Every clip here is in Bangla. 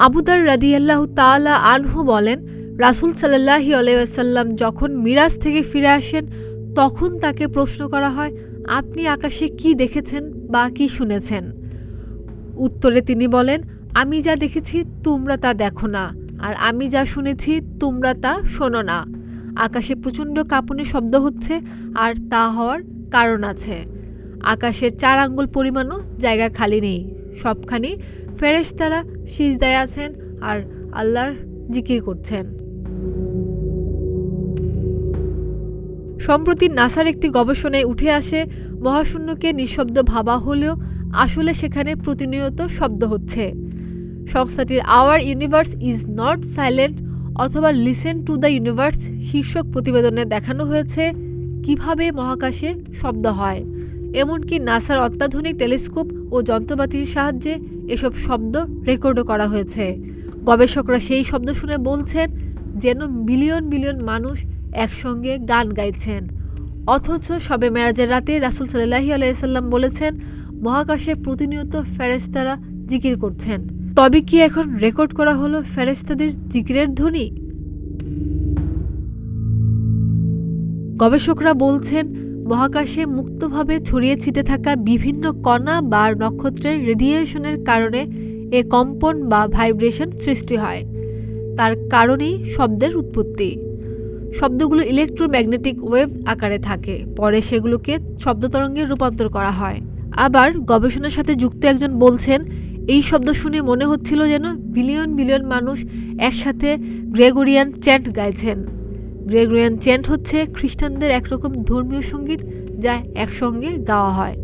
আবু দার রাদিয়াল্লাহু তাআলা আনহু বলেন, রাসূল সাল্লাল্লাহু আলাইহি ওয়াসাল্লাম যখন মিরাজ থেকে ফিরে আসেন তখন তাকে প্রশ্ন করা হয়, আপনি আকাশে কি দেখেছেন বা কি শুনেছেন? উত্তরে তিনি বলেন, আমি যা দেখেছি তোমরা তা দেখো না, আর আমি যা শুনেছি তোমরা তা শোনো না। আকাশে প্রচণ্ড কাঁপুনি শব্দ হচ্ছে, আর তা হওয়ার কারণ আছে। আকাশের 4 আঙ্গুল পরিমাণও জায়গা খালি নেই, সবখানি ফেরেশতারা সিজদায় আছেন আর আল্লাহর জিকির করছেন। সম্প্রতি নাসার একটি গবেষণায় উঠে আসে, মহাশূন্যকে নিঃশব্দ ভাবা হলেও আসলে সেখানে প্রতিনিয়ত শব্দ হচ্ছে। সংস্থাটির hour universe is not silent অথবা লিসেন টু দ্য ইউনিভার্স শীর্ষক প্রতিবেদনে দেখানো হয়েছে কিভাবে মহাকাশে শব্দ হয়। এমনকি নাসার অত্যাধুনিক টেলিস্কোপ ও যন্ত্রপাতির সাহায্যে এসব শব্দ রেকর্ডও করা হয়েছে। গবেষকরা সেই শব্দ শুনে বলছেন যেন বিলিয়ন বিলিয়ন মানুষ একসঙ্গে গান গাইছেন। অথচ শবে মেরাজের রাতে রাসূল সাল্লাল্লাহু আলাইহি ওয়াসাল্লাম বলেছেন, মহাকাশে প্রতিনিয়ত ফেরেশতারা জিকির করছেন। তবে কি এখন রেকর্ড করা হলো ফেরেশতাদের জিকিরের ধ্বনি? গবেষকরা বলছেন, মহাকাশে মুক্তভাবে ছড়িয়ে ছিটে থাকা বিভিন্ন কণা বা নক্ষত্রের রেডিয়েশনের কারণে এ কম্পন বা ভাইব্রেশন সৃষ্টি হয়। তার কারণেই শব্দের উৎপত্তি। শব্দগুলো ইলেকট্রোম্যাগনেটিক ওয়েভ আকারে থাকে, পরে সেগুলোকে শব্দতরঙ্গে রূপান্তর করা হয়। আবার গবেষণার সাথে যুক্ত একজন বলছেন, এই শব্দ শুনে মনে হচ্ছিল যেন বিলিয়ন বিলিয়ন মানুষ একসাথে গ্রেগরিয়ান চ্যান্ট গাইছেন। গ্রেগরিয়ান চ্যান্ট হচ্ছে খ্রিস্টানদের একরকম ধর্মীয় সঙ্গীত যা একসঙ্গে গাওয়া হয়।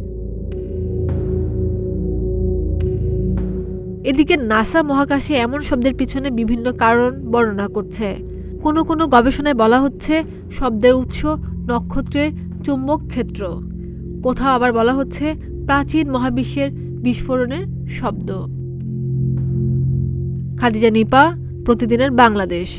এদিকে নাসা মহাকাশে এমন শব্দের পিছনে বিভিন্ন কারণ বর্ণনা করছে। কোনো কোনো গবেষণায় বলা হচ্ছে শব্দের উৎস নক্ষত্রের চুম্বক ক্ষেত্র, কোথাও আবার বলা হচ্ছে প্রাচীন মহাবিশ্বের বিস্ফোরণের শব্দ। খাদিজা নিপা, প্রতিদিনের বাংলাদেশ।